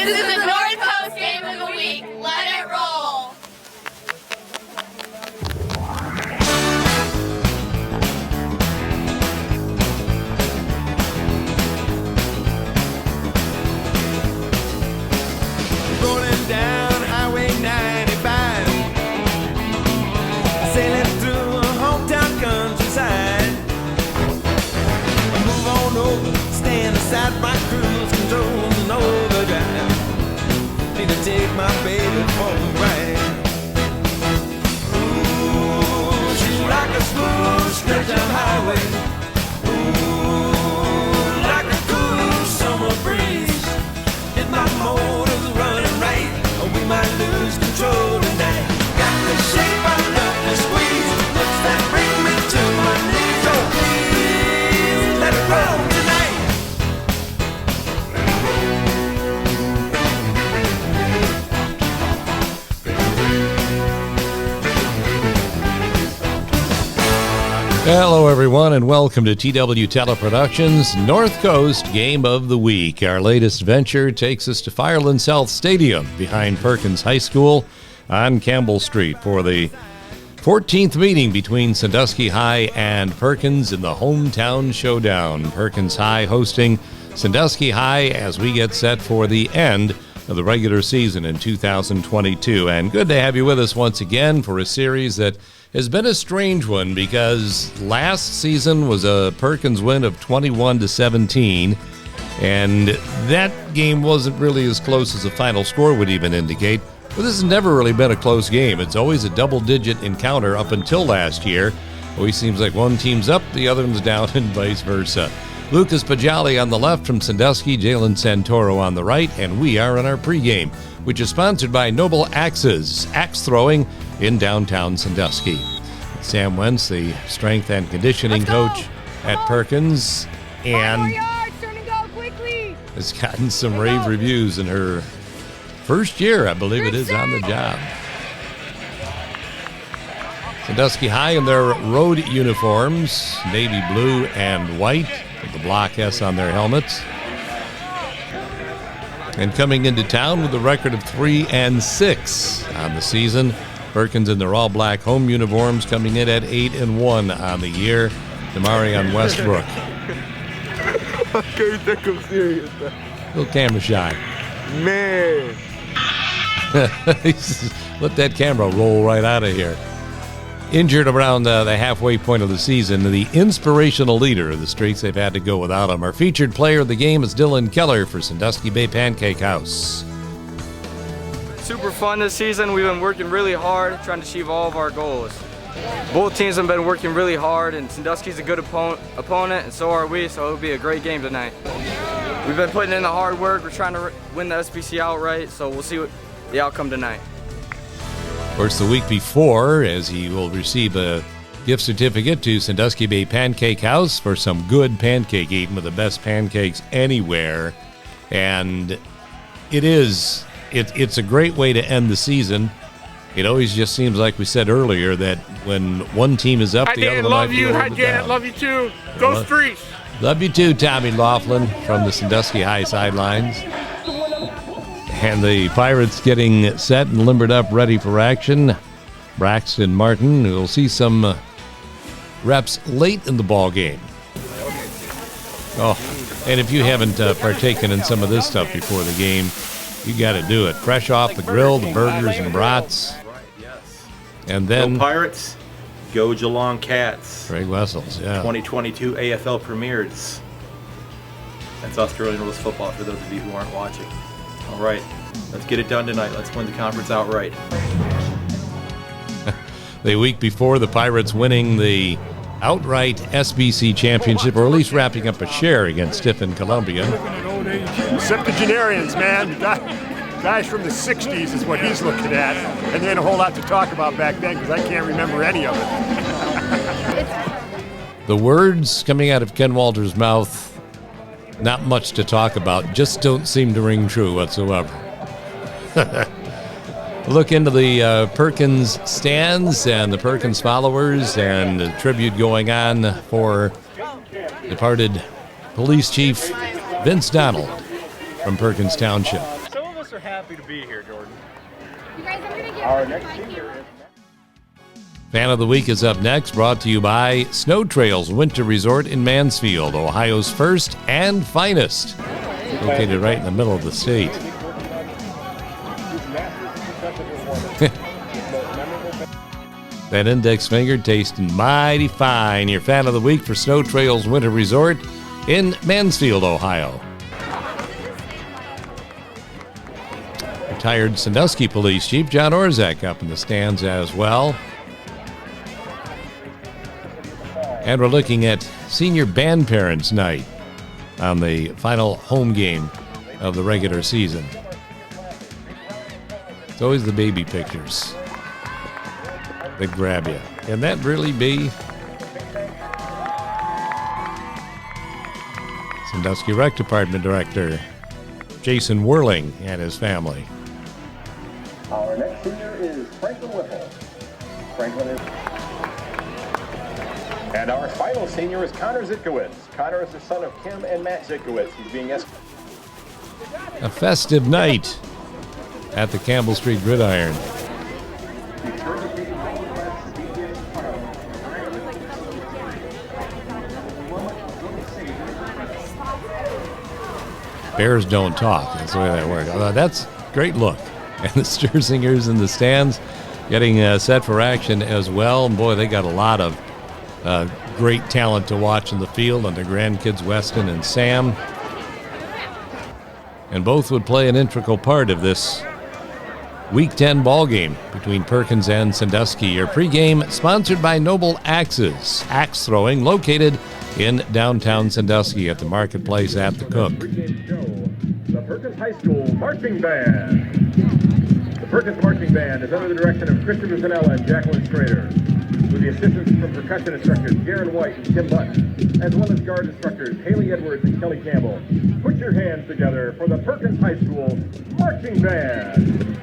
This is the North Coast Game of the Week. Let it roll. Rolling down Highway 95, sailing through a hometown countryside. Move on over, stand aside my cruise control and overdrive. Need to take my baby for a ride. Ooh, she's like a smooth stretch of highway. Ooh, like a cool summer breeze. If my motor's running right, or we might lose control tonight. Got the shape I love to squeeze. Looks that bring me to my knees. So please let it roll tonight. Hello, everyone, and welcome to TW Teleproductions North Coast Game of the Week. Our latest venture takes us to Fireland South Stadium behind Perkins High School on Campbell Street for the 14th meeting between Sandusky High and Perkins in the hometown showdown. Perkins High hosting Sandusky High as we get set for the end of the regular season in 2022. And good to have you with us once again for a series that has been a strange one because last season was a Perkins win of 21-17, and that game wasn't really as close as the final score would even indicate. But this has never really been a close game. It's always a double-digit encounter up until last year. Always seems like one team's up, the other one's down, and vice versa. Lucas Pajali on the left from Sandusky, Jalen Santoro on the right, and we are in our pregame, which is sponsored by Noble Axes, axe throwing in downtown Sandusky. Sam Wentz, the strength and conditioning coach at Perkins, and has gotten some rave reviews in her first year, I believe it is, on the job. Sandusky High in their road uniforms, navy blue and white, with the block S on their helmets. And coming into town with a record of 3-6 on the season. Perkins in their all-black home uniforms coming in at 8-1 on the year. Demarion Westbrook. I can't think I'm serious. Little camera shy. Man. Let that camera roll right out of here. Injured around the halfway point of the season, the inspirational leader of the streaks they've had to go without him. Our featured player of the game is Dylan Keller for Sandusky Bay Pancake House. Super fun this season. We've been working really hard trying to achieve all of our goals. Both teams have been working really hard, and Sandusky's a good opponent, and so are we, so it'll be a great game tonight. We've been putting in the hard work. We're trying to win the SBC outright, so we'll see what the outcome tonight. Of course, the week before, as he will receive a gift certificate to Sandusky Bay Pancake House for some good pancake eating with the best pancakes anywhere. And it's a great way to end the season. It always just seems like we said earlier that when one team is up, the other one might be a little bit down. Hi, Janet. Love you too. Go Streets. Love you too, Tommy Laughlin from the Sandusky High sidelines. And the Pirates getting set and limbered up, ready for action. Braxton Martin, we'll see some reps late in the ball game. Oh, and if you haven't partaken in some of this stuff before the game, you got to do it. Fresh off the grill, the burgers and brats. And then Go Pirates, go Geelong Cats. Craig Wessels, yeah. 2022 AFL premieres. That's Australian rules football for those of you who aren't watching. All right, let's get it done tonight. Let's win the conference outright. The week before, the Pirates winning the outright SBC championship, or at least wrapping up a share against Stiffin Columbia. Septuagenarians, man. Guys from the 60s is what he's looking at. And there ain't a whole lot to talk about back then because I can't remember any of it. The words coming out of Ken Walter's mouth, not much to talk about, just don't seem to ring true whatsoever. Look into the Perkins stands and the Perkins followers and the tribute going on for departed Police Chief Vince Donald from Perkins Township. Some of are happy to be here, Jordan. You guys, I'm going to get Our rid of next my senior camera. Fan of the Week is up next, brought to you by Snow Trails Winter Resort in Mansfield, Ohio's first and finest. Located right in the middle of the state. That index finger tasting mighty fine. Your Fan of the Week for Snow Trails Winter Resort in Mansfield, Ohio. Retired Sandusky Police Chief John Orzak up in the stands as well. And we're looking at Senior Band Parents Night on the final home game of the regular season. It's always the baby pictures that grab you. Can that really be? Sandusky Rec Department Director Jason Whirling and his family. Our next senior is Franklin Whipple. Franklin is... And our final senior is Connor Zitkowitz. Connor is the son of Kim and Matt Zitkowitz. He's being escorted. A festive night at the Campbell Street Gridiron. Bears don't talk. That's the way that works. That's a great look. And the Sturzingers in the stands getting set for action as well. And boy, they got a lot of great talent to watch in the field under grandkids Weston and Sam. And both would play an integral part of this Week 10 ball game between Perkins and Sandusky. Your pregame sponsored by Noble Axes, axe throwing, located in downtown Sandusky at the Marketplace at the Cook. The Perkins High School Marching Band. The Perkins Marching Band is under the direction of Christopher Zanella and Jacqueline Strader, with the assistance from percussion instructors Garen White and Tim Button, as well as guard instructors Haley Edwards and Kelly Campbell. Put your hands together for the Perkins High School Marching Band.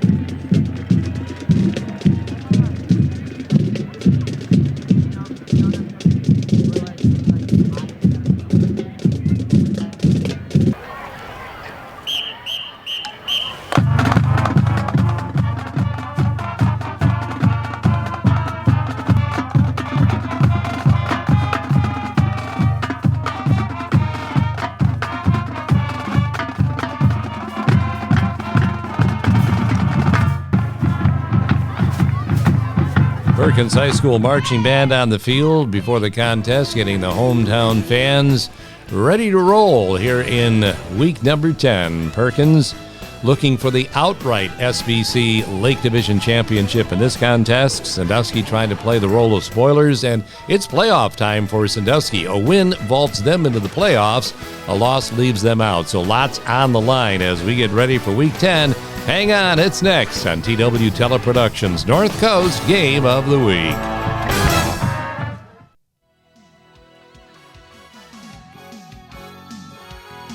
Perkins High School Marching Band on the field before the contest, getting the hometown fans ready to roll here in week number 10. Perkins looking for the outright SBC Lake Division Championship in this contest. Sandusky trying to play the role of spoilers, and it's playoff time for Sandusky. A win vaults them into the playoffs. A loss leaves them out. So lots on the line as we get ready for week 10. Hang on, it's next on TW Teleproductions North Coast Game of the Week.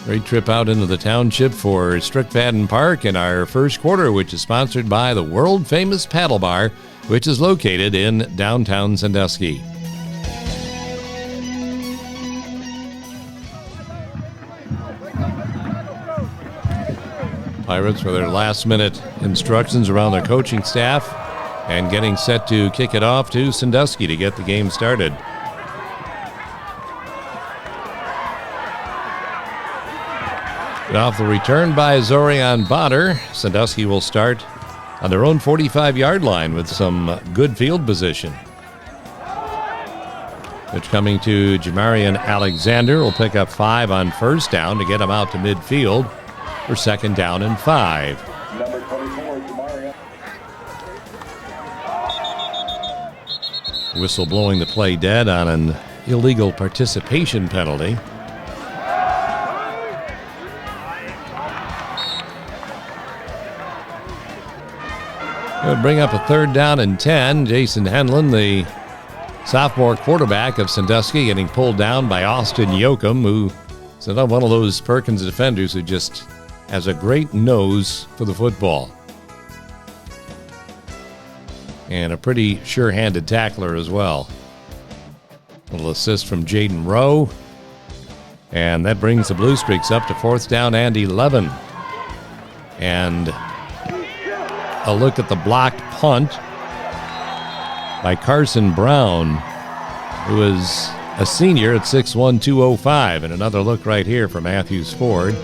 Great trip out into the township for Strickfaden Park in our first quarter, which is sponsored by the world-famous Paddle Bar, which is located in downtown Sandusky. Pirates for their last-minute instructions around their coaching staff and getting set to kick it off to Sandusky to get the game started. Off the return by Zorion Bonner, Sandusky will start on their own 45-yard line with some good field position. Pitch coming to Jamarian Alexander, will pick up 5 on first down to get him out to midfield for second down and 5. Number 24, Jamarian. Whistle blowing the play dead on an illegal participation penalty. It'll bring up a third down and 10. Jason Henlon, the sophomore quarterback of Sandusky, getting pulled down by Austin Yoakum, who is one of those Perkins defenders who just has a great nose for the football. And a pretty sure-handed tackler as well. A little assist from Jaden Rowe. And that brings the Blue Streaks up to fourth down and 11. And a look at the blocked punt by Carson Brown, who is a senior at 6'1", 205. And another look right here for Matthews Ford.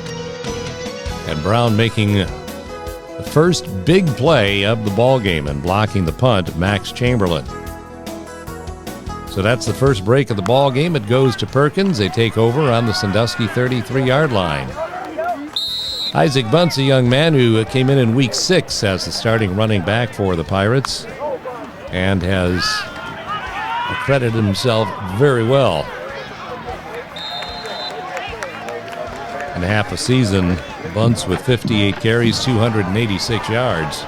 And Brown making the first big play of the ball game and blocking the punt of Max Chamberlain. So that's the first break of the ball game. It goes to Perkins. They take over on the Sandusky 33-yard line. Isaac Bunce, a young man who came in week 6 as the starting running back for the Pirates and has accredited himself very well. In half a season, Bunce with 58 carries, 286 yards.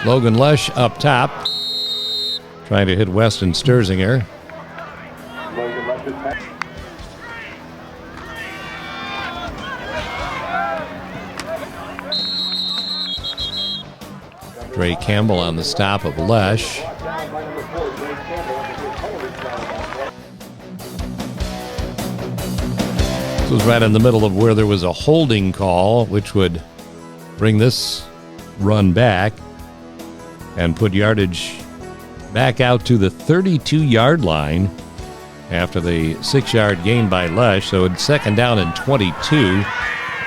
Logan Lesh up top, trying to hit Weston Sterzinger. Trey Campbell on the stop of Lesh. This was right in the middle of where there was a holding call, which would bring this run back and put yardage back out to the 32-yard line after the 6-yard gain by Lesh. So it's second down and 22,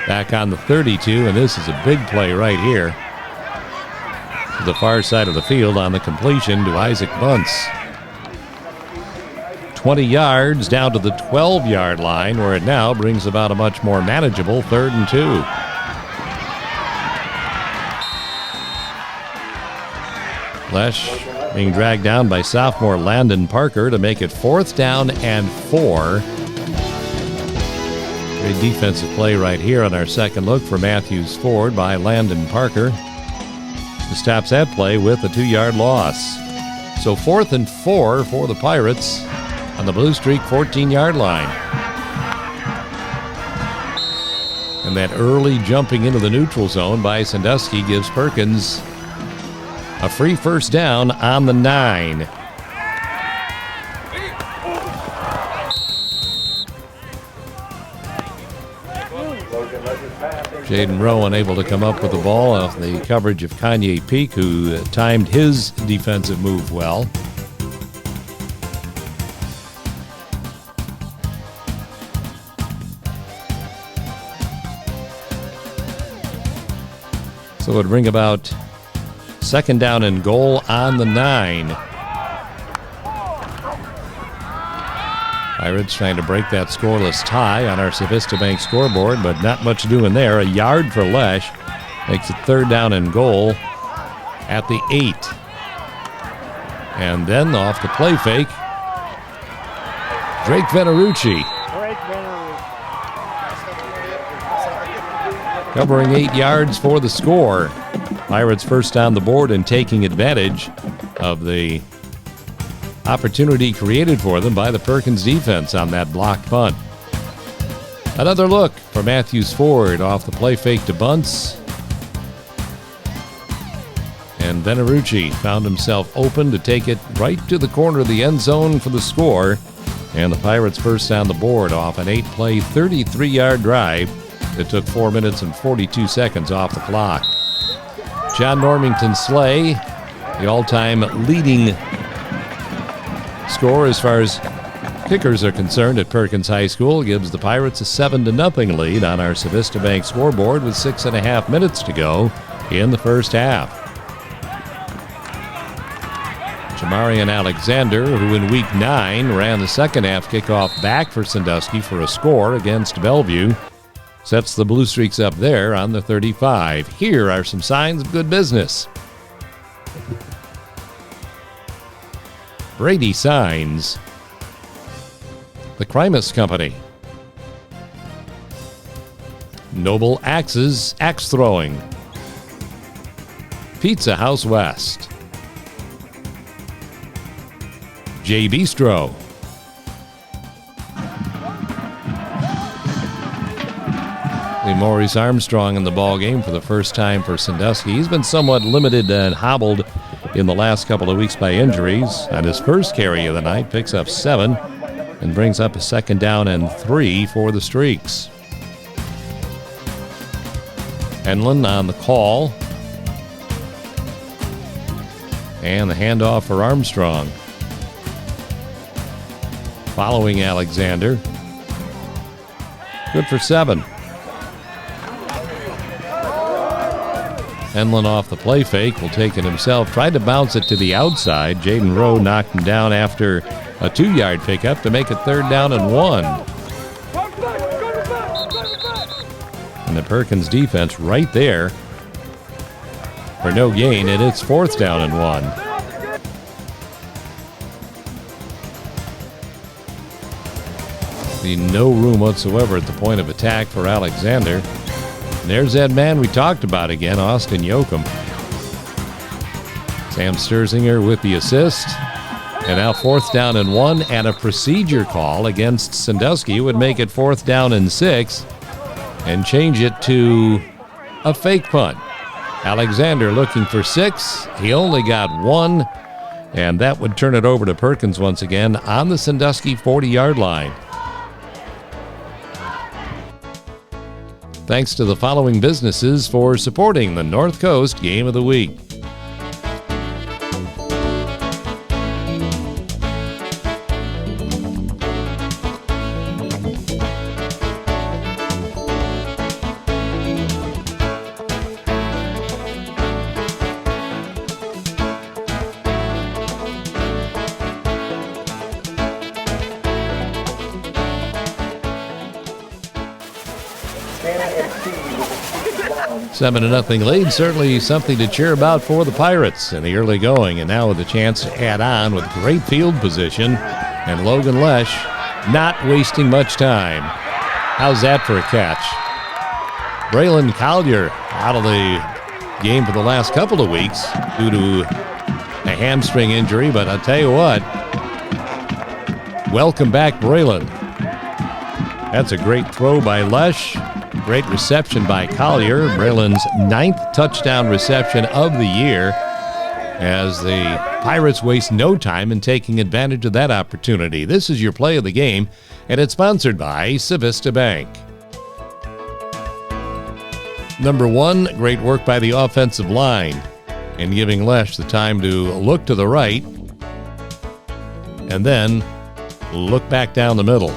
back on the 32, and this is a big play right here to the far side of the field on the completion to Isaac Bunce. 20 yards down to the 12-yard line, where it now brings about a much more manageable 3rd and 2. Lesh being dragged down by sophomore Landon Parker to make it 4th down and 4. Great defensive play right here on our second look for Matthews Ford by Landon Parker, who stops that play with a 2-yard loss. So 4th and 4 for the Pirates on the Blue Streak 14-yard line. And that early jumping into the neutral zone by Sandusky gives Perkins a free first down on the 9. Jaden Rowe unable to come up with the ball off the coverage of Kanye Peak, who timed his defensive move well. So it would bring about second down and goal on the 9. Pirates trying to break that scoreless tie on our Civista Bank scoreboard, but not much doing there. A yard for Lesh makes it 3rd down and goal at the 8. And then off the play fake, Drake Venerucci. Covering 8 yards for the score. Pirates first on the board and taking advantage of the opportunity created for them by the Perkins defense on that blocked punt. Another look for Matthews Ford off the play fake to Bunce. And Venerucci found himself open to take it right to the corner of the end zone for the score. And the Pirates first on the board off an 8-play, 33-yard drive that took 4 minutes and 42 seconds off the clock. John Normington Slay, the all-time leading scorer as far as kickers are concerned at Perkins High School, gives the Pirates a 7-0 lead on our Civista Bank scoreboard with 6.5 minutes to go in the first half. Jamarian Alexander, who in week 9 ran the second half kickoff back for Sandusky for a score against Bellevue, sets the Blue Streaks up there on the 35. Here are some signs of good business. Brady Signs, the Crimus Company, Noble Axes, Axe Throwing, Pizza House West, J Bistro, Maurice Armstrong in the ball game for the first time for Sandusky. He's been somewhat limited and hobbled in the last couple of weeks by injuries. On his first carry of the night, picks up 7 and brings up a 2nd down and 3 for the Streaks. Enlund on the call. And the handoff for Armstrong. Following Alexander. Good for 7. Enlund off the play fake, will take it himself. Tried to bounce it to the outside. Jaden Rowe knocked him down after a 2-yard pickup to make it 3rd down and 1. And the Perkins defense right there for no gain, and it's 4th down and 1. No room whatsoever at the point of attack for Alexander. And there's that man we talked about again, Austin Yoakum. Sam Sturzinger with the assist. And now 4th down and 1, and a procedure call against Sandusky would make it 4th down and 6 and change it to a fake punt. Alexander looking for 6. He only got 1, and that would turn it over to Perkins once again on the Sandusky 40-yard line. Thanks to the following businesses for supporting the North Coast Game of the Week. Seven to nothing lead, certainly something to cheer about for the Pirates in the early going, and now with a chance to add on with great field position, and Logan Lesh not wasting much time. How's that for a catch? Braylon Collier out of the game for the last couple of weeks due to a hamstring injury, but I'll tell you what, welcome back, Braylon. That's a great throw by Lesh. Great reception by Collier. Braylon's 9th touchdown reception of the year, as the Pirates waste no time in taking advantage of that opportunity. This is your play of the game, and it's sponsored by Civista Bank. Number 1, great work by the offensive line in giving Lesh the time to look to the right and then look back down the middle.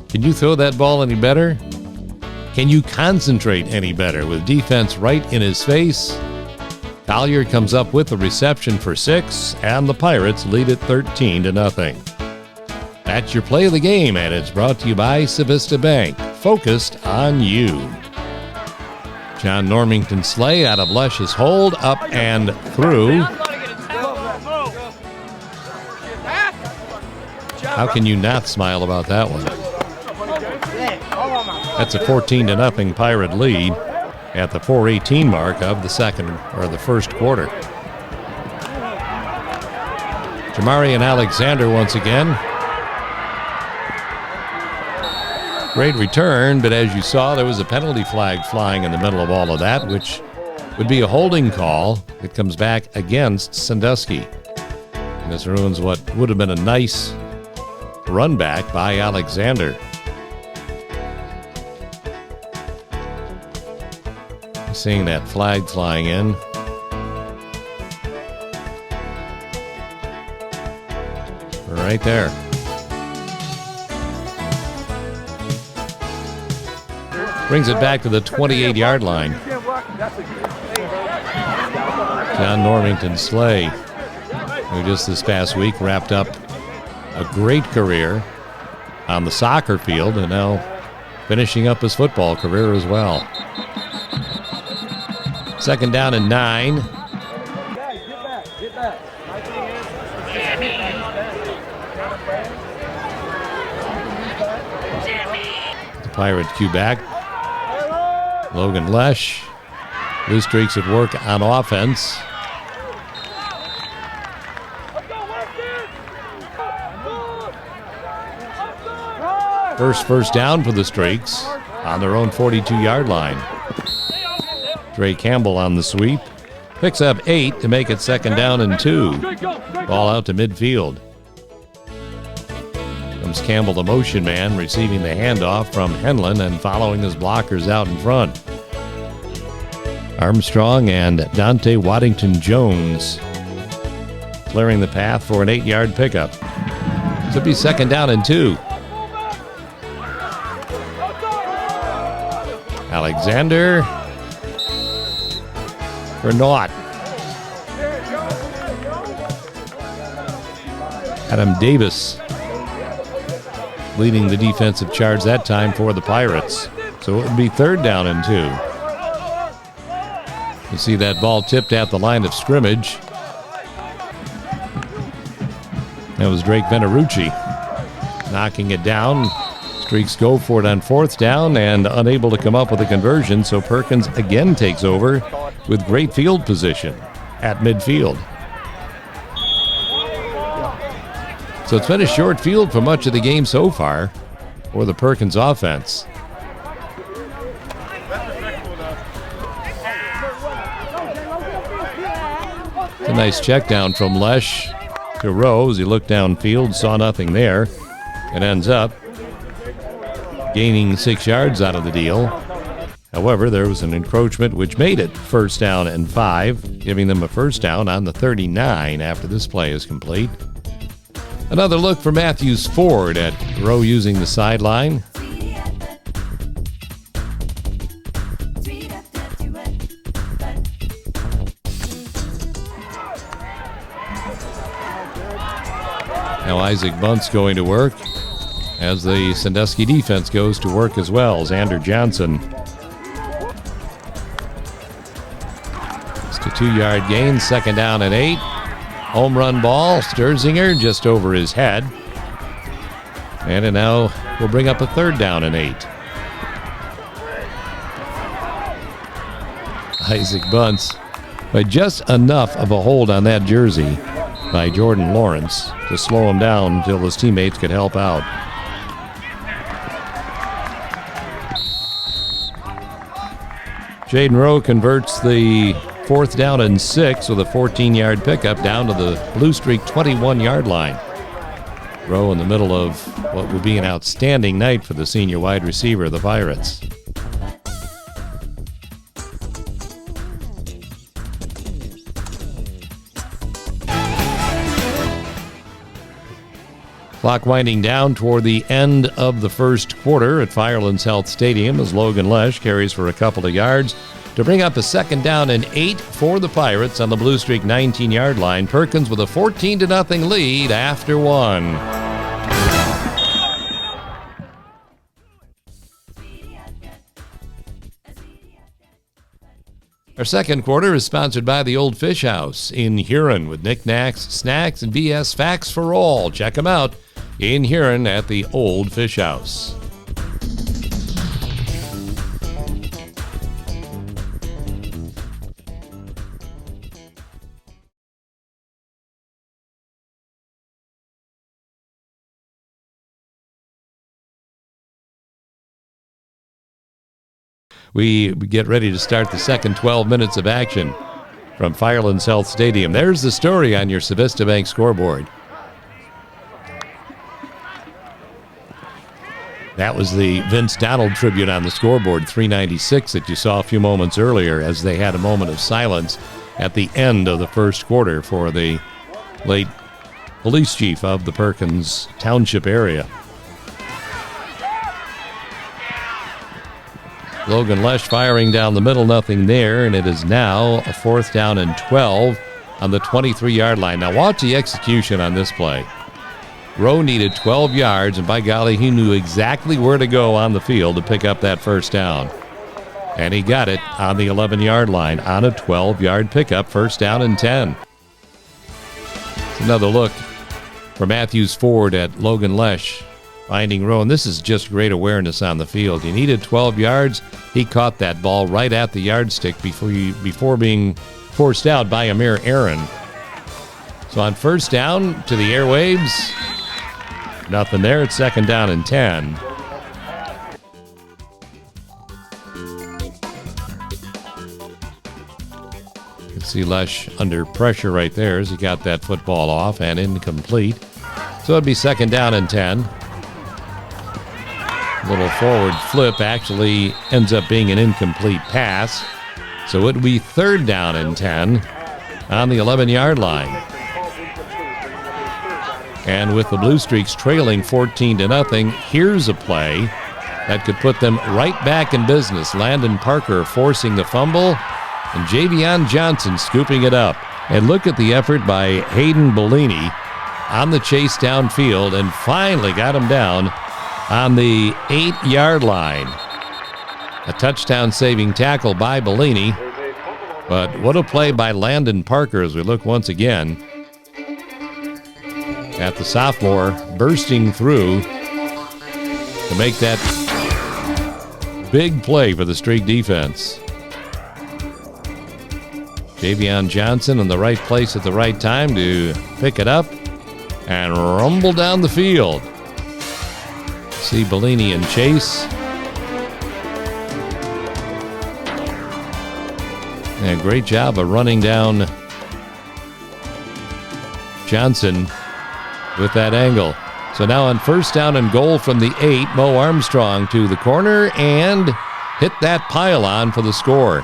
Can you throw that ball any better? Can you concentrate any better with defense right in his face? Collier comes up with the reception for 6, and the Pirates lead it 13-0. That's your play of the game, and it's brought to you by Civista Bank, focused on you. John Normington Slay out of Lesh's hold, up and through. How can you not smile about that one? That's a 14-0 Pirate lead at the 4:18 mark of the first quarter. Jamarian Alexander once again. Great return, but as you saw, there was a penalty flag flying in the middle of all of that, which would be a holding call that comes back against Sandusky. And this ruins what would have been a nice run back by Alexander. Seeing that flag flying in. Right there. Brings it back to the 28-yard line. John Normington Slay, who just this past week wrapped up a great career on the soccer field and now finishing up his football career as well. 2nd down and 9. The Pirate cue back. Logan Lesh. Blue Streaks at work on offense. First down for the Streaks on their own 42-yard line. Dre Campbell on the sweep. Picks up 8 to make it 2nd down and 2. Ball out to midfield. James Campbell, the motion man, receiving the handoff from Henlon and following his blockers out in front. Armstrong and Dante Waddington-Jones clearing the path for an 8-yard pickup. This will be 2nd down and 2. Alexander for naught. Adam Davis leading the defensive charge that time for the Pirates. So it would be 3rd down and 2. You see that ball tipped at the line of scrimmage. That was Drake Venerucci knocking it down. Streaks go for it on 4th down and unable to come up with a conversion, so Perkins again takes over with great field position at midfield. So it's been a short field for much of the game so far for the Perkins offense. It's a nice check down from Lesh to Rose. He looked downfield, saw nothing there, and ends up gaining 6 yards out of the deal. However, there was an encroachment which made it 1st down and 5, giving them a 1st down on the 39 after this play is complete. Another look for Matthews Ford at Rowe using the sideline. Now Isaac Bunt's going to work as the Sandusky defense goes to work as well. Xander Johnson. It's a 2-yard gain, 2nd down and 8. Home run ball, Sturzinger just over his head. And it now will bring up a 3rd down and 8. Isaac Bunce, but just enough of a hold on that jersey by Jordan Lawrence to slow him down until his teammates could help out. Jaden Rowe converts the 4th down and 6 with a 14-yard pickup down to the Blue Streak 21-yard line. Rowe in the middle of what will be an outstanding night for the senior wide receiver of the Pirates. Clock winding down toward the end of the 1st quarter at Firelands Health Stadium as Logan Lesh carries for a couple of yards to bring up a 2nd down and 8 for the Pirates on the Blue Streak 19-yard line. Perkins with a 14-0 lead after 1. Our 2nd quarter is sponsored by the Old Fish House in Huron with knickknacks, snacks, and BS Facts for all. Check them out in Huron at the Old Fish House. We get ready to start the second 12 minutes of action from Firelands Health Stadium. There's the story on your Civista Bank scoreboard. That was the Vince Donald tribute on the scoreboard, 396, that you saw a few moments earlier as they had a moment of silence at the end of the 1st quarter for the late police chief of the Perkins Township area. Logan Lesh firing down the middle, nothing there, and it is now a 4th down and 12 on the 23-yard line. Now watch the execution on this play. Rowe needed 12 yards, and by golly, he knew exactly where to go on the field to pick up that 1st down. And he got it on the 11-yard line on a 12-yard pickup, 1st down and 10. It's another look for Matthews Ford at Logan Lesh. Finding Rowe, and this is just great awareness on the field. He needed 12 yards. He caught that ball right at the yardstick before being forced out by Amir Aaron. So on 1st down to the airwaves, nothing there. It's 2nd down and 10. You can see Lesh under pressure right there as he got that football off and incomplete. So it'd be 2nd down and 10. Little forward flip actually ends up being an incomplete pass. So it would be 3rd down and 10 on the 11-yard line. And with the Blue Streaks trailing 14-0, here's a play that could put them right back in business. Landon Parker forcing the fumble, and Javion Johnson scooping it up. And look at the effort by Hayden Bellini on the chase downfield, and finally got him down on the 8-yard line. A touchdown-saving tackle by Bellini. But what a play by Landon Parker as we look once again at the sophomore bursting through to make that big play for the Streak defense. Javion Johnson in the right place at the right time to pick it up and rumble down the field. See Bellini and Chase. And a great job of running down Johnson with that angle. So now on 1st down and goal from the 8, Mo Armstrong to the corner and hit that pylon for the score.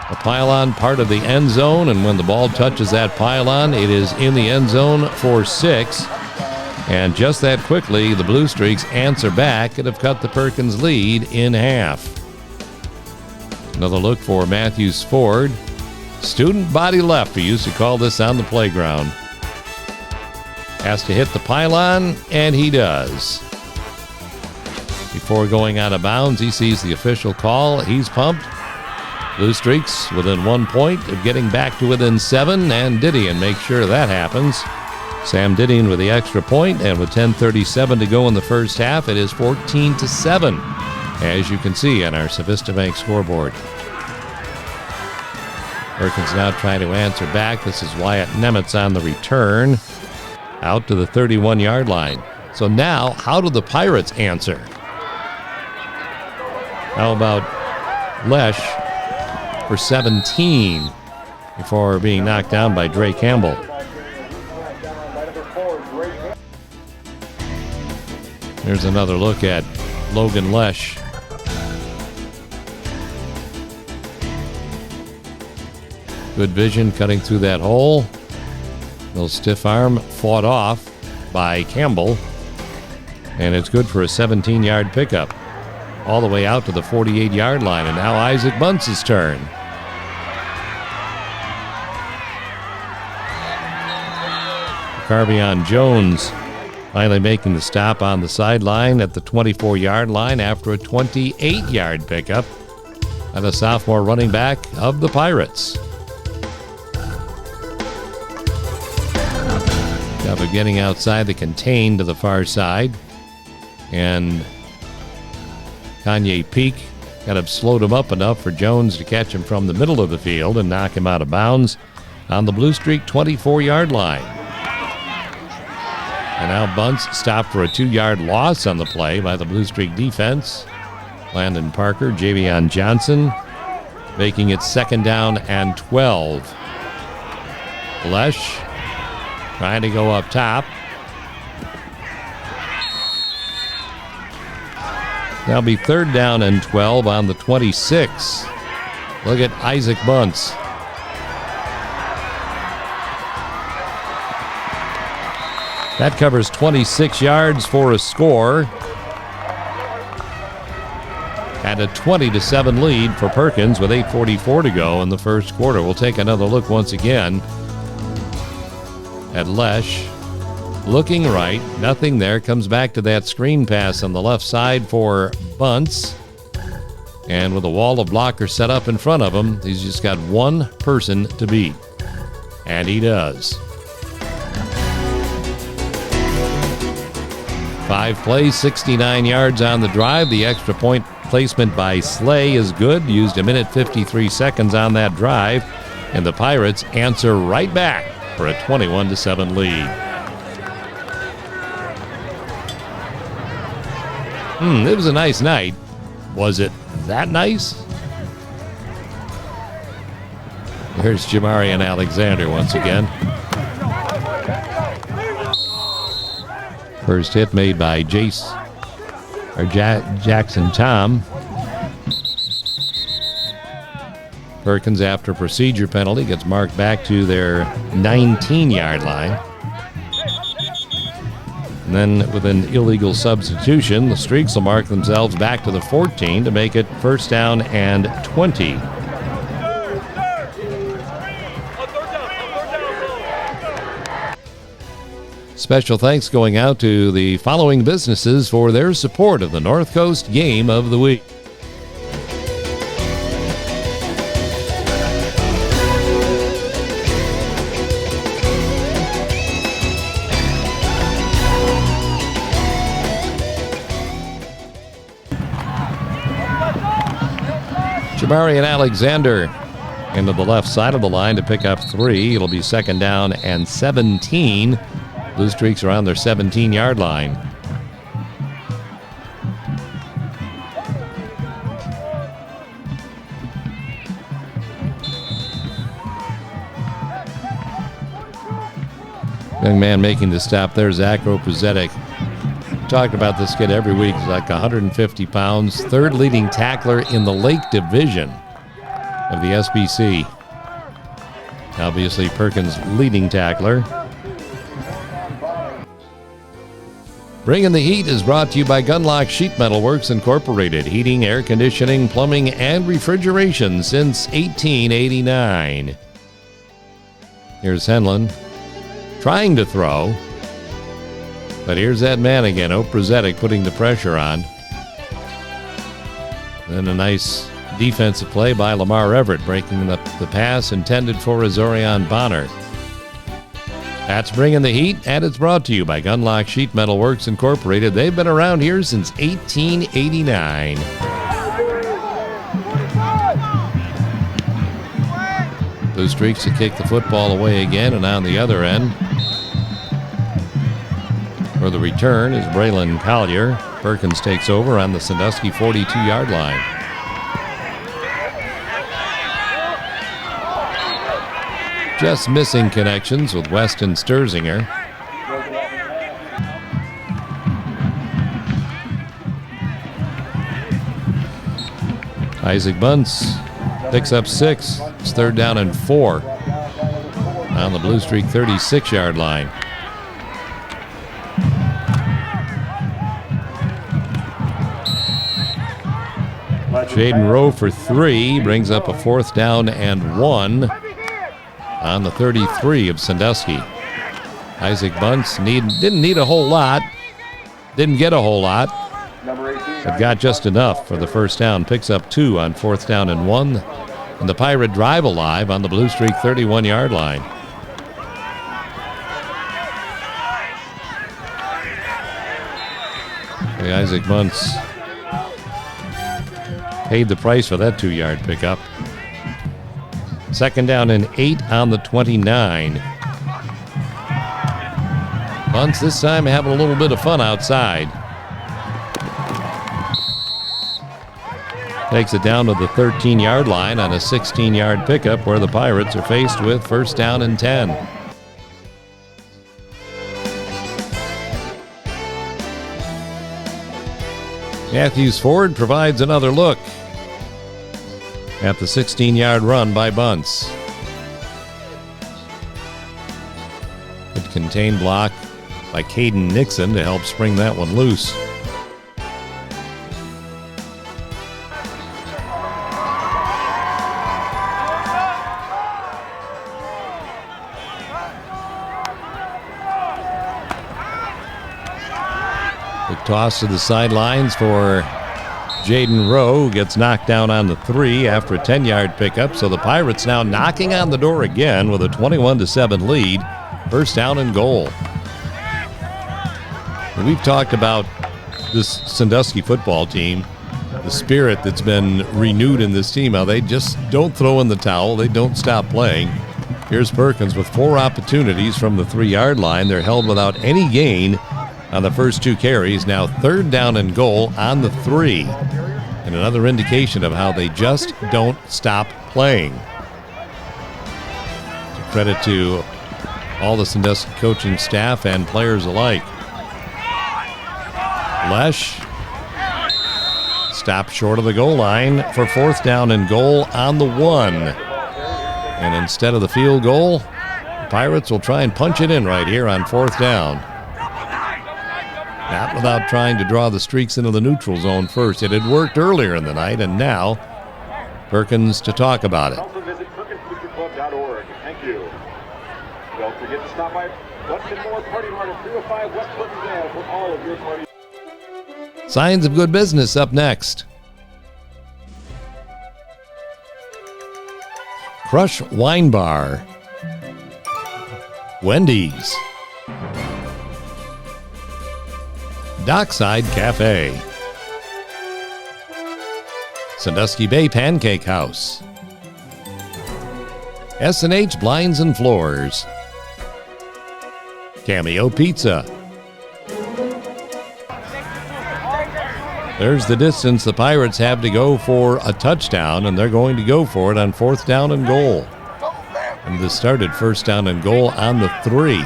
The pylon part of the end zone, and when the ball touches that pylon, it is in the end zone for 6. And just that quickly, the Blue Streaks answer back and have cut the Perkins lead in half. Another look for Matthews Ford. Student body left, we used to call this on the playground. Has to hit the pylon, and he does. Before going out of bounds, he sees the official call. He's pumped. Blue Streaks within 1 point of getting back to within 7, and Didion makes sure that happens. Sam Didion with the extra point, and with 10:37 to go in the first half, it is 14-7. As you can see on our Civista Bank scoreboard. Perkins now trying to answer back. This is Wyatt Nemitz on the return out to the 31-yard line. So now, how do the Pirates answer? How about Lesh for 17 before being knocked down by Dre Campbell? Here's another look at Logan Lesh. Good vision cutting through that hole. Little stiff arm fought off by Campbell. And it's good for a 17-yard pickup. All the way out to the 48-yard line. And now Isaac Bunce's turn. Carvion Jones finally making the stop on the sideline at the 24-yard line after a 28-yard pickup by the sophomore running back of the Pirates. Job of getting outside the contain to the far side. And Kanye Peak kind of slowed him up enough for Jones to catch him from the middle of the field and knock him out of bounds on the Blue Streak 24-yard line. And now Bunce stopped for a 2-yard loss on the play by the Blue Streak defense. Landon Parker, Javion Johnson, making it 2nd down and 12. Lesh trying to go up top. Now be 3rd down and 12 on the 26. Look at Isaac Bunce. That covers 26 yards for a score. And a 20-7 lead for Perkins with 8:44 to go in the first quarter. We'll take another look once again at Lesh. Looking right, nothing there. Comes back to that screen pass on the left side for Bunce. And with a wall of blockers set up in front of him, he's just got one person to beat. And he does. 5 plays, 69 yards on the drive. The extra point placement by Slay is good. Used 1 minute 53 seconds on that drive. And the Pirates answer right back for a 21-7 lead. It was a nice night. Was it that nice? There's Jamarian Alexander once again. First hit made by Jace or Jackson Tom. Perkins, after procedure penalty, gets marked back to their 19-yard line. And then with an illegal substitution, the Streaks will mark themselves back to the 14 to make it first down and 20. Special thanks going out to the following businesses for their support of the North Coast Game of the Week. Jamari and Alexander into the left side of the line to pick up 3. It'll be second down and 17. Blue Streaks around their 17-yard line. Young man making the stop there, Zach Oprzetic. Talked about this kid every week. He's like 150 pounds, third leading tackler in the Lake Division of the SBC. Obviously, Perkins' leading tackler. Bringing the Heat is brought to you by Gunlock Sheet Metal Works Incorporated. Heating, air conditioning, plumbing, and refrigeration since 1889. Here's Henlon trying to throw. But here's that man again, Oprzetic, putting the pressure on. Then a nice defensive play by Lamar Everett, breaking the pass intended for Azorion Bonner. That's Bringing the Heat, and it's brought to you by Gunlock Sheet Metal Works Incorporated. They've been around here since 1889. Blue Streaks to kick the football away again, and on the other end, for the return is Braylon Collier. Perkins takes over on the Sandusky 42-yard line. Just missing connections with Weston Sturzinger. Isaac Bunce picks up 6. It's third down and 4 on the Blue Streak 36-yard line. Jaden Rowe for 3 brings up a fourth down and 1 on the 33 of Sandusky. Isaac Bunce didn't need a whole lot, didn't get a whole lot, but got just enough for the first down. Picks up 2 on fourth down and 1, and the Pirate drive alive on the Blue Streak 31-yard line. Isaac Bunce paid the price for that 2-yard pickup. Second down and 8 on the 29. Bunce this time having a little bit of fun outside. Takes it down to the 13-yard line on a 16-yard pickup where the Pirates are faced with first down and 10. Matthews Ford provides another look at the 16-yard run by Bunce. Good contained block by Caden Nixon to help spring that one loose. Quick toss to the sidelines for Jaden Rowe, gets knocked down on the 3 after a 10-yard pickup. So the Pirates now knocking on the door again with a 21-7 lead. First down and goal. And we've talked about this Sandusky football team, the spirit that's been renewed in this team. How they just don't throw in the towel. They don't stop playing. Here's Perkins with 4 opportunities from the 3-yard line. They're held without any gain on the first 2 carries. Now third down and goal on the 3. And another indication of how they just don't stop playing. It's a credit to all the Sandusky coaching staff and players alike. Lesh Stopped short of the goal line for 4th down and goal on the 1. And instead of the field goal, the Pirates will try and punch it in right here on 4th down. Not without trying to draw the streaks into the neutral zone first. It had worked earlier in the night, and now Perkins to talk about it. Also visit PerkinsBoosterClub.org. Thank you. Don't forget to stop by Weston Moore Party Mart at 305 West Perkins Ave for all of your parties. Signs of good business up next. Crush Wine Bar. Wendy's. Dockside Cafe. Sandusky Bay Pancake House. S&H Blinds and Floors. Cameo Pizza. There's the distance the Pirates have to go for a touchdown, and they're going to go for it on 4th down and goal. And this started 1st down and goal on the 3.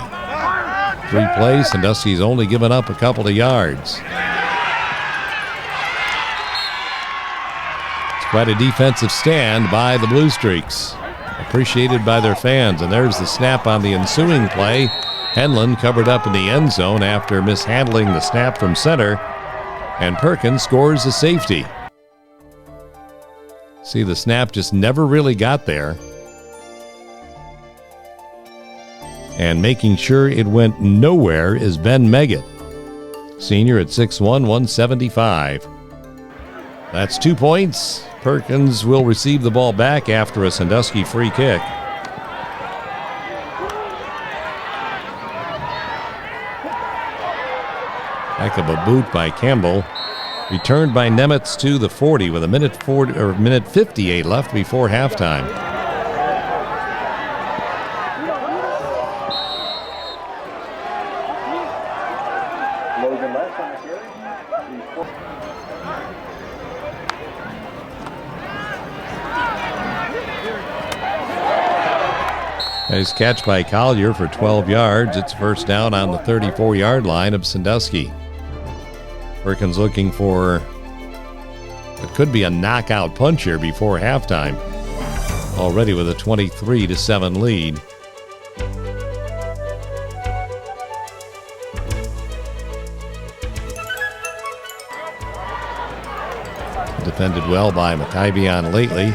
3 plays, Sandusky's only given up a couple of yards. It's quite a defensive stand by the Blue Streaks, appreciated by their fans. And there's the snap on the ensuing play. Henlon covered up in the end zone after mishandling the snap from center, and Perkins scores a safety. See, the snap just never really got there. And making sure it went nowhere is Ben Meggett, senior at 6'1", 175. That's 2 points. Perkins will receive the ball back after a Sandusky free kick. Heck of a boot by Campbell. Returned by Nemitz to the 40 with a minute 58 left before halftime. Logan left on the carry. Nice catch by Collier for 12 yards. It's 1st down on the 34-yard line of Sandusky. Perkins looking for it could be a knockout punch here before halftime. Already with a 23-7 lead. Defended well by Maccabian lately.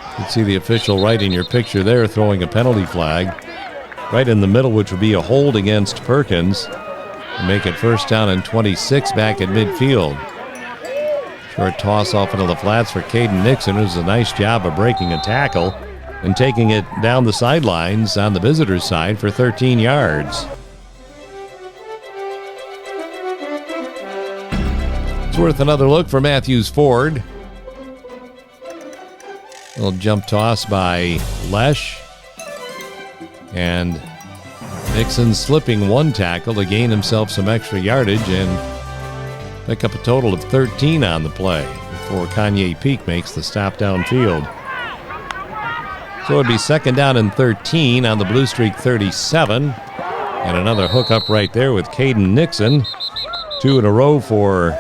You can see the official right in your picture there throwing a penalty flag right in the middle, which would be a hold against Perkins and make it 1st down and 26 back at midfield. Short toss off into the flats for Caden Nixon, who does a nice job of breaking a tackle and taking it down the sidelines on the visitor's side for 13 yards. It's worth another look for Matthews Ford. Little jump toss by Lesh. And Nixon slipping one tackle to gain himself some extra yardage and pick up a total of 13 on the play before Kanye Peak makes the stop downfield. So it'd be 2nd down and 13 on the Blue Streak 37. And another hookup right there with Caden Nixon. 2 in a row for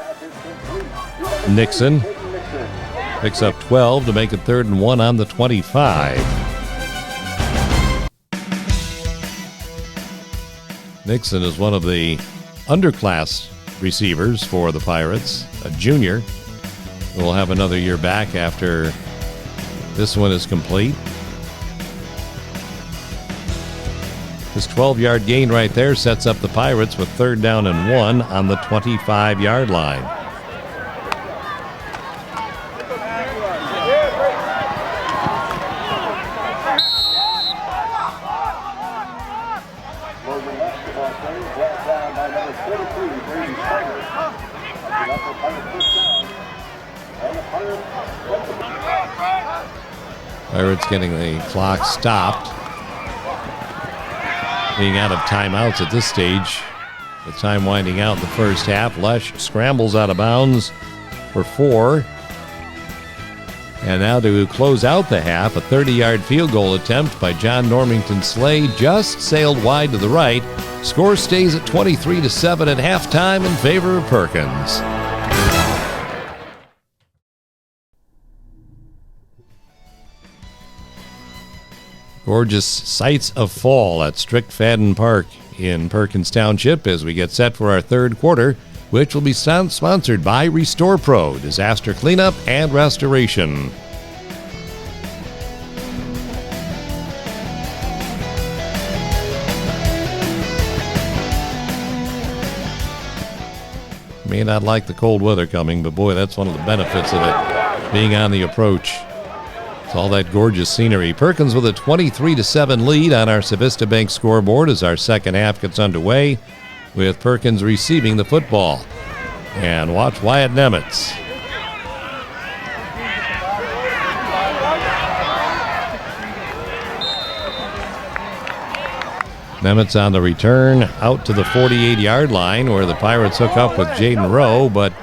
Nixon. Picks up 12 to make it 3rd and 1 on the 25. Nixon is one of the underclass receivers for the Pirates, a junior. We'll have another year back after this one is complete. This 12-yard gain right there sets up the Pirates with 3rd down and 1 on the 25-yard line. Pirates getting the clock stopped. Being out of timeouts at this stage. The time winding out the first half. Lesh scrambles out of bounds for 4. And now to close out the half, a 30-yard field goal attempt by John Normington Slay just sailed wide to the right. Score stays at 23-7 at halftime in favor of Perkins. Gorgeous sights of fall at Strict Fadden Park in Perkins Township as we get set for our third quarter, which will be sponsored by Restore Pro, Disaster Cleanup and Restoration. May not like the cold weather coming, but boy, that's one of the benefits of it, being on the approach. It's all that gorgeous scenery. Perkins with a 23-7 lead on our Civista Bank scoreboard as our second half gets underway, with Perkins receiving the football. And watch Wyatt Nemitz. Nemitz on the return out to the 48-yard line where the Pirates hook up with Jaden Rowe, but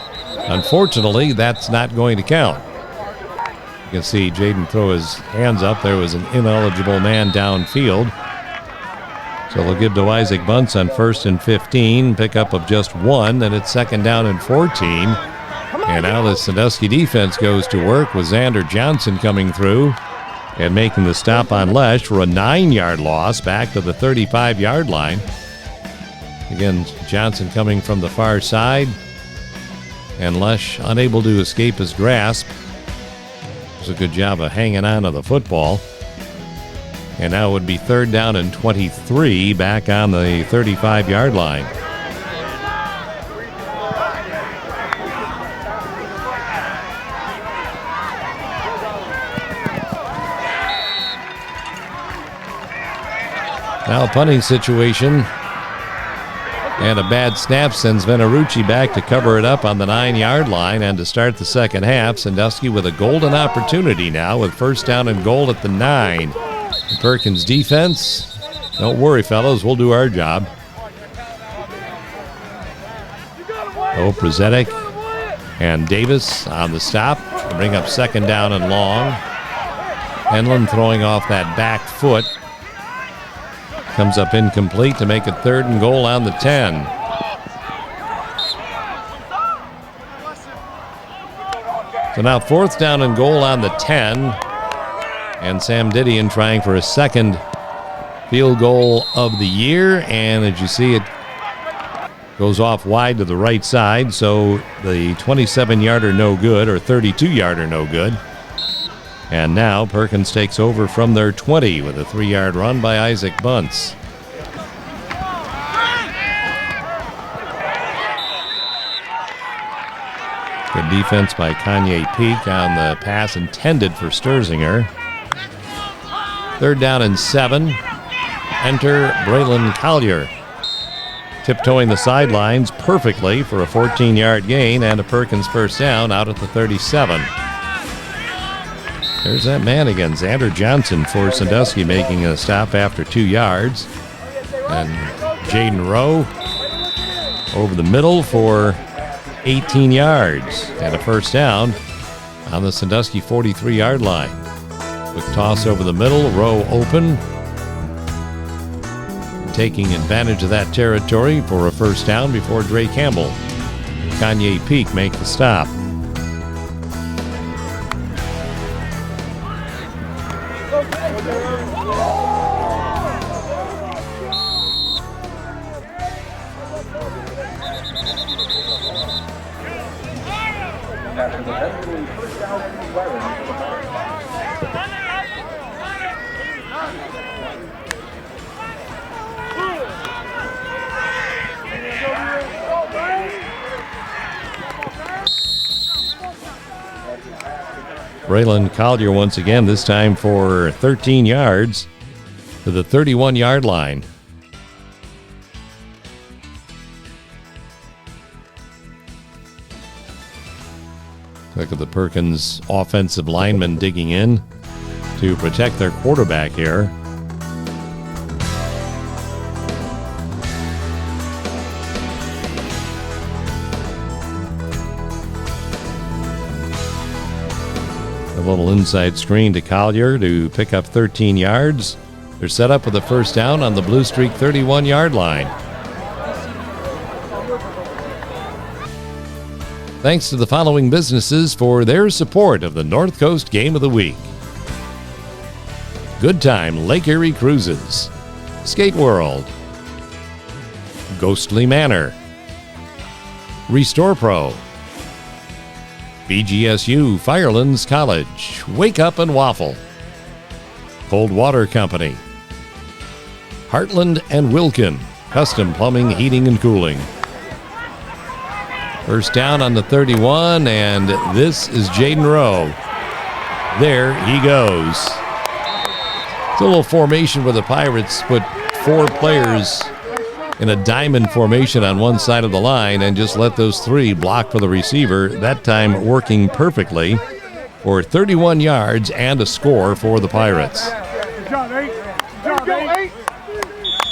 unfortunately that's not going to count. You can see Jaden throw his hands up. There was an ineligible man downfield. So they'll give to Isaac Bunce on 1st and 15, pickup of just 1, and it's 2nd down and 14. And now the Sandusky defense goes to work with Xander Johnson coming through and making the stop on Lesh for a 9-yard loss back to the 35-yard line. Again, Johnson coming from the far side, and Lesh unable to escape his grasp. It was a good job of hanging on to the football. And now it would be 3rd down and 23 back on the 35-yard line. Now a punting situation. And a bad snap sends Venerucci back to cover it up on the 9-yard line. And to start the second half, Sandusky with a golden opportunity now with 1st down and goal at the 9. The Perkins defense, don't worry, fellas, we'll do our job. Prezetic and Davis on the stop to bring up 2nd down and long. Henlon throwing off that back foot. Comes up incomplete to make it 3rd and goal on the 10. So now 4th down and goal on the 10. And Sam Didion trying for a 2nd field goal of the year. And as you see, it goes off wide to the right side. So the 27-yarder no good, or 32-yarder no good. And now Perkins takes over from their 20 with a 3-yard run by Isaac Bunce. Good defense by Kanye Peak on the pass intended for Sturzinger. 3rd down and 7. Enter Braylon Collier. Tiptoeing the sidelines perfectly for a 14-yard gain and a Perkins 1st down out at the 37. There's that man again, Xander Johnson for Sandusky making a stop after 2 yards. And Jaden Rowe over the middle for 18 yards and a 1st down on the Sandusky 43-yard line. Quick toss over the middle, Rowe open. Taking advantage of that territory for a 1st down before Dre Campbell. Kanye Peak make the stop. Braylon Collier once again, this time for 13 yards to the 31-yard line. Look at the Perkins offensive linemen digging in to protect their quarterback here. little inside screen to Collier to pick up 13 yards. They're set up with a first down on the Blue Streak 31-yard line. Thanks to the following businesses for their support of the North Coast Game of the Week. Good Time Lake Erie Cruises, Skate World, Ghostly Manor, Restore Pro, BGSU Firelands College, Wake Up and Waffle, Cold Water Company, Heartland and Wilkin, Custom Plumbing, Heating and Cooling. First down on the 31, and this is Jaden Rowe. There he goes. It's a little formation where the Pirates put 4 players in a diamond formation on one side of the line and just let those 3 block for the receiver, that time working perfectly for 31 yards and a score for the Pirates. Good job, 8. Good job, 8.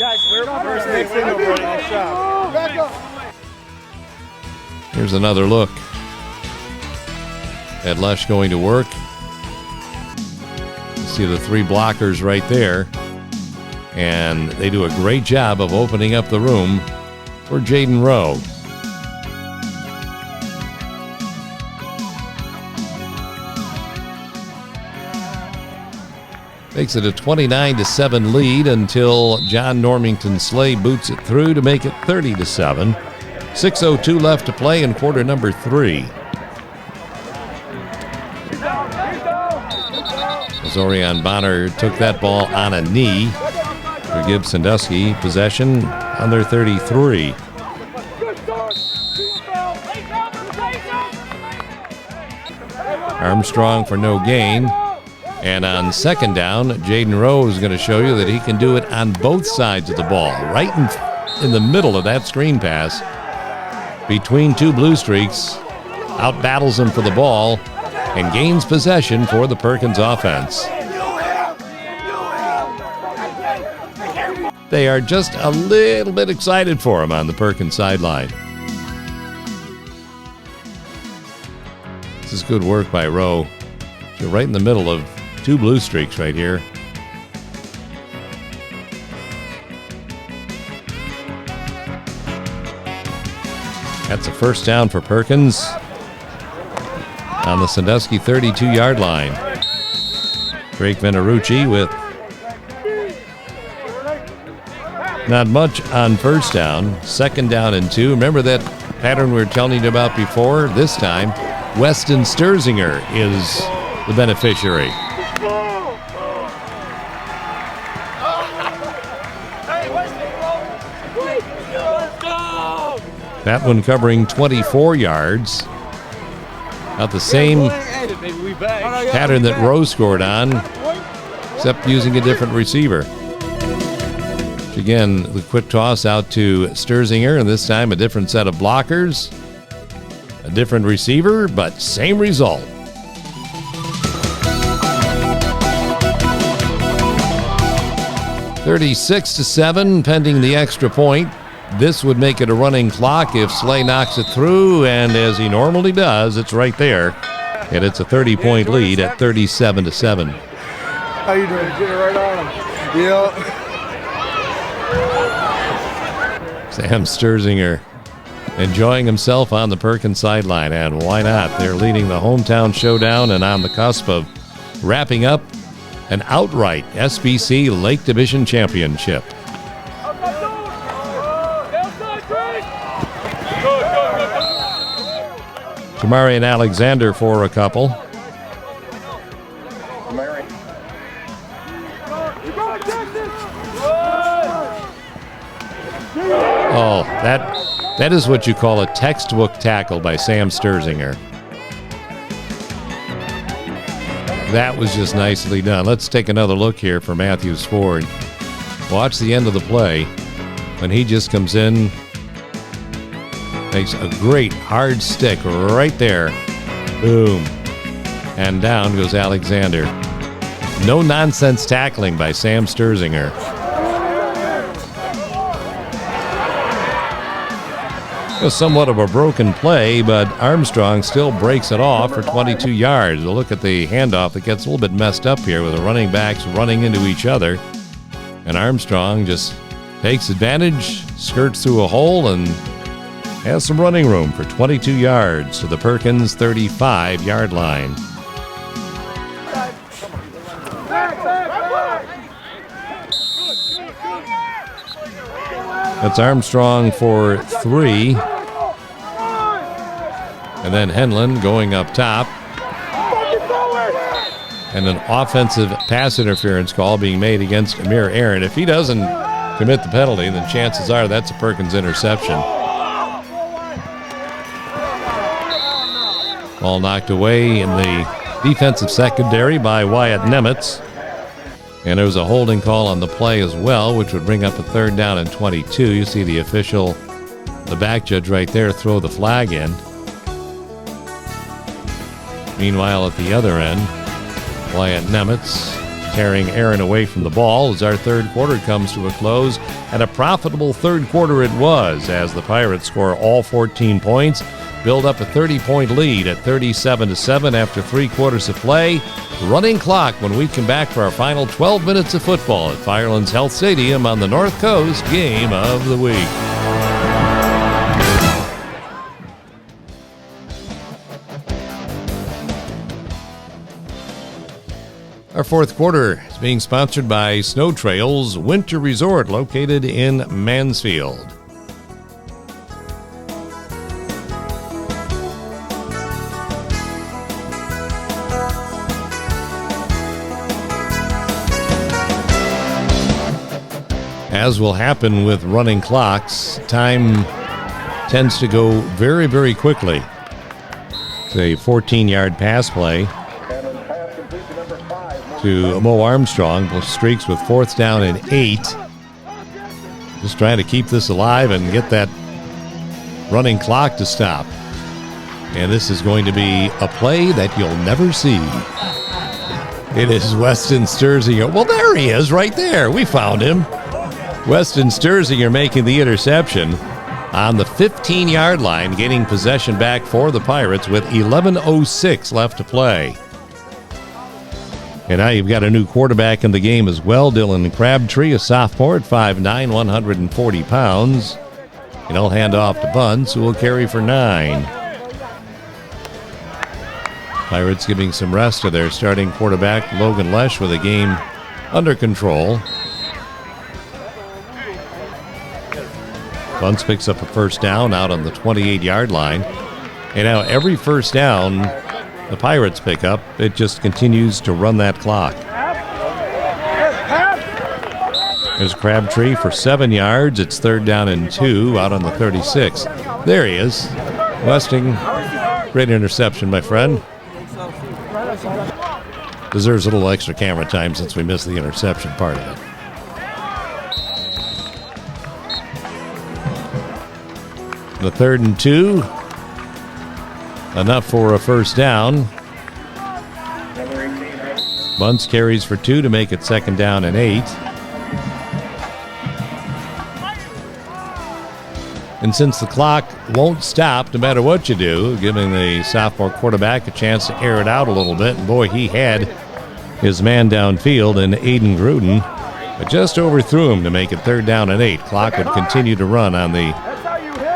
Guys, we're first next thing over. Nice job. Back up. Here's another look at Lush going to work. You see the 3 blockers right there. And they do a great job of opening up the room for Jaden Rowe. Makes it a 29-7 lead until John Normington Slay boots it through to make it 30-7. 6:02 left to play in quarter number 3. Zorian Bonner took that ball on a knee to give Sandusky possession on their 33. Armstrong for no gain. And on second down, Jaden Rowe is going to show you that he can do it on both sides of the ball. Right in the middle of that screen pass, between 2 Blue Streaks, out battles him for the ball and gains possession for the Perkins offense. They are just a little bit excited for him on the Perkins sideline. This is good work by Rowe. You're right in the middle of 2 Blue Streaks right here. That's a first down for Perkins on the Sandusky 32-yard line. Drake Venerucci with not much on first down. Second down and 2. Remember that pattern we were telling you about before? This time, Weston Sterzinger is the beneficiary. That one covering 24 yards. Not the same pattern that Rowe scored on, except using a different receiver. Again, the quick toss out to Sterzinger, and this time a different set of blockers, a different receiver, but same result. (36-7) pending the extra point. This would make it a running clock if Slay knocks it through, and as he normally does, it's right there. And it's a 30-point lead at 37-7. How you doing? Get it right on him. Yeah. Sam Sterzinger enjoying himself on the Perkins sideline, and why not? They're leading the hometown showdown and on the cusp of wrapping up an outright SBC Lake Division Championship. Jamarian Alexander for a couple. Oh, that is what you call a textbook tackle by Sam Sterzinger. That was just nicely done. Let's take another look here for Matthews Ford. Watch the end of the play when he just comes in, makes a great hard stick right there. Boom. And down goes Alexander. No nonsense tackling by Sam Sterzinger. Somewhat of a broken play, but Armstrong still breaks it off for 22 yards. We'll look at the handoff that gets a little bit messed up here with the running backs running into each other. And Armstrong just takes advantage, skirts through a hole, and has some running room for 22 yards to the Perkins 35-yard line. That's Armstrong for 3. And then Henlon going up top. And an offensive pass interference call being made against Amir Aaron. If he doesn't commit the penalty, then chances are that's a Perkins interception. Ball knocked away in the defensive secondary by Wyatt Nemitz. And there was a holding call on the play as well, which would bring up a 3rd down and 22. You see the official, the back judge right there, throw the flag in. Meanwhile, at the other end, Wyatt Nemitz tearing Aaron away from the ball as our 3rd quarter comes to a close. And a profitable 3rd quarter it was, as the Pirates score all 14 points, build up a 30-point lead at 37-7 after 3 quarters of play. Running clock when we come back for our final 12 minutes of football at Firelands Health Stadium on the North Coast Game of the Week. Our 4th quarter is being sponsored by Snow Trails Winter Resort located in Mansfield. As will happen with running clocks, time tends to go very, very quickly. It's a 14-yard pass play to Mo Armstrong, who streaks with 4th down and 8. Just trying to keep this alive and get that running clock to stop. And this is going to be a play that you'll never see. It is Weston Sturzinger. Well, there he is right there. We found him. Weston Sturzinger making the interception on the 15-yard line, getting possession back for the Pirates with 11:06 left to play. And now you've got a new quarterback in the game as well, Dylan Crabtree, a sophomore at 5'9", 140 pounds. And he'll hand off to Bunce, who will carry for 9. Pirates giving some rest to their starting quarterback, Logan Lesh, with a game under control. Bunce picks up a 1st down out on the 28-yard line. And now every 1st down the Pirates pick up, it just continues to run that clock. There's Crabtree for 7 yards. It's 3rd down and 2 out on the 36. There he is. Westing, great interception, my friend. Deserves a little extra camera time since we missed the interception part of it. The 3rd and 2. Enough for a 1st down. Bunce carries for 2 to make it 2nd down and 8. And since the clock won't stop no matter what you do, giving the sophomore quarterback a chance to air it out a little bit. And boy, he had his man downfield in Aiden Gruden, but just overthrew him to make it 3rd down and 8. Clock would continue to run on the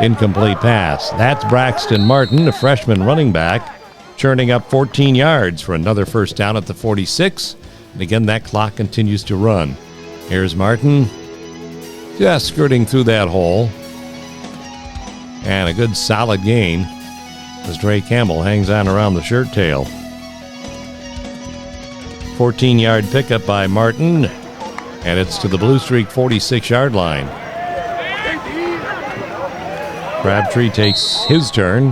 incomplete pass. That's Braxton Martin, a freshman running back, churning up 14 yards for another 1st down at the 46. And again, that clock continues to run. Here's Martin, just skirting through that hole. And a good solid gain as Dre Campbell hangs on around the shirt tail. 14-yard pickup by Martin, and it's to the Blue Streak 46-yard line. Crabtree takes his turn.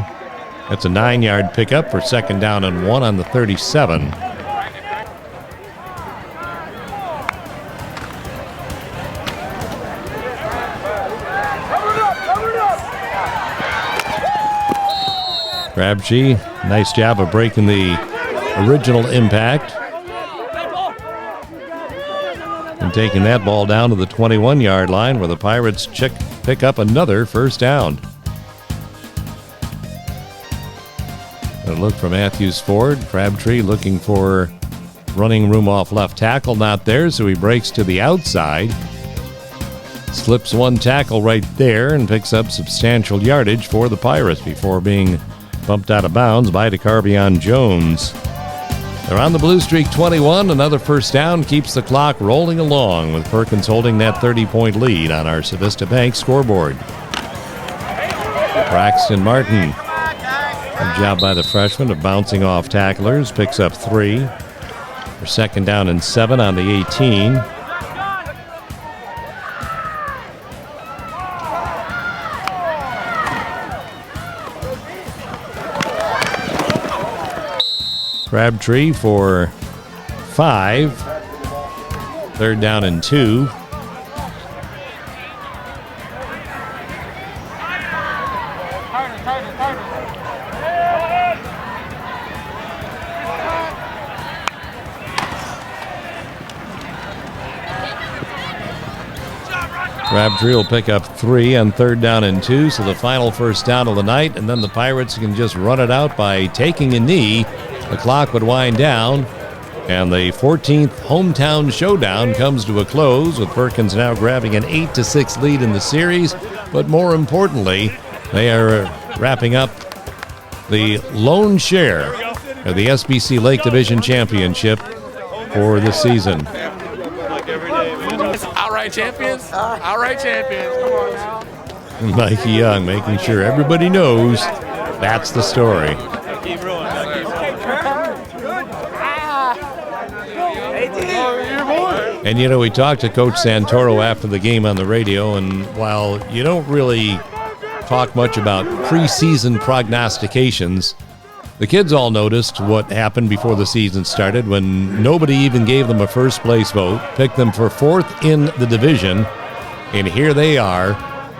That's a 9-yard pickup for 2nd down and 1 on the 37. Crabtree, nice job of breaking the original impact and taking that ball down to the 21-yard line where the Pirates pick up another 1st down. A look for Matthews Ford. Crabtree looking for running room off left tackle. Not there, so he breaks to the outside. Slips one tackle right there and picks up substantial yardage for the Pirates before being bumped out of bounds by DeCarbion Jones. They're on the blue streak 21. Another first down keeps the clock rolling along with Perkins holding that 30-point lead on our Civista Bank scoreboard. Braxton Martin. Good job by the freshman of bouncing off tacklers. Picks up 3 for second down and 7 on the 18. Crabtree for 5. Third down and 2. Crabtree will pick up 3 on third down and 2, so the final first down of the night, and then the Pirates can just run it out by taking a knee. The clock would wind down, and the 14th hometown showdown comes to a close with Perkins now grabbing an 8-6 lead in the series. But more importantly, they are wrapping up the lone share of the SBC Lake Division Championship for this season. Outright champions. Outright champions. Come on now. Mikey Young making sure everybody knows that's the story. And, you know, we talked to Coach Santoro after the game on the radio, and while you don't really talk much about preseason prognostications, the kids all noticed what happened before the season started when nobody even gave them a first-place vote, picked them for 4th in the division, and here they are,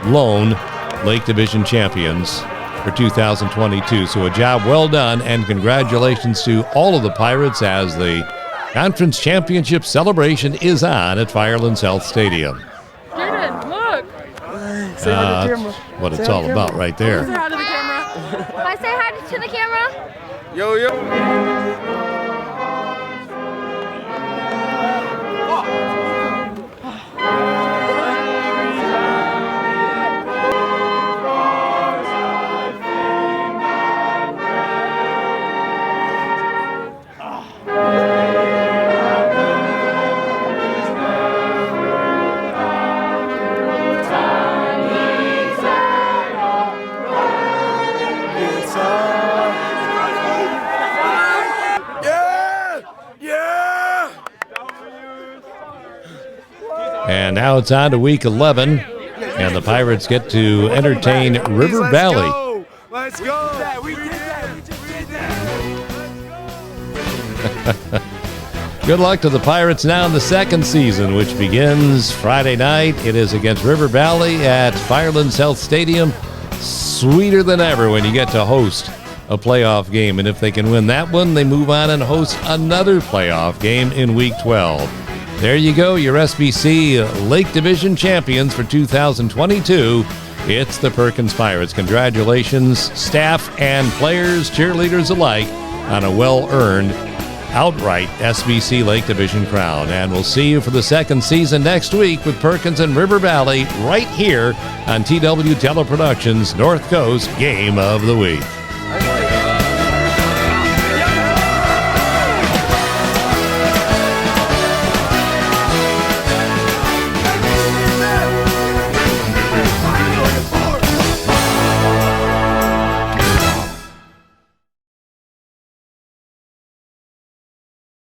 lone Lake Division champions for 2022. So a job well done, and congratulations to all of the Pirates as the Conference Championship celebration is on at Firelands Health Stadium. Jaden, look! Say hi to the camera. What it's all about right there. Say hi to the camera. Can I say hi to the camera? Yo, yo. And now it's on to week 11, and the Pirates get to entertain River Valley. Let's go. We did that. Good luck to the Pirates now in the second season, which begins Friday night. It is against River Valley at Firelands Health Stadium. Sweeter than ever when you get to host a playoff game. And if they can win that one, they move on and host another playoff game in week 12. There you go, your SBC Lake Division champions for 2022. It's the Perkins Pirates. Congratulations, staff and players, cheerleaders alike, on a well-earned, outright SBC Lake Division crown. And we'll see you for the second season next week with Perkins and River Valley right here on TW Teleproductions North Coast Game of the Week.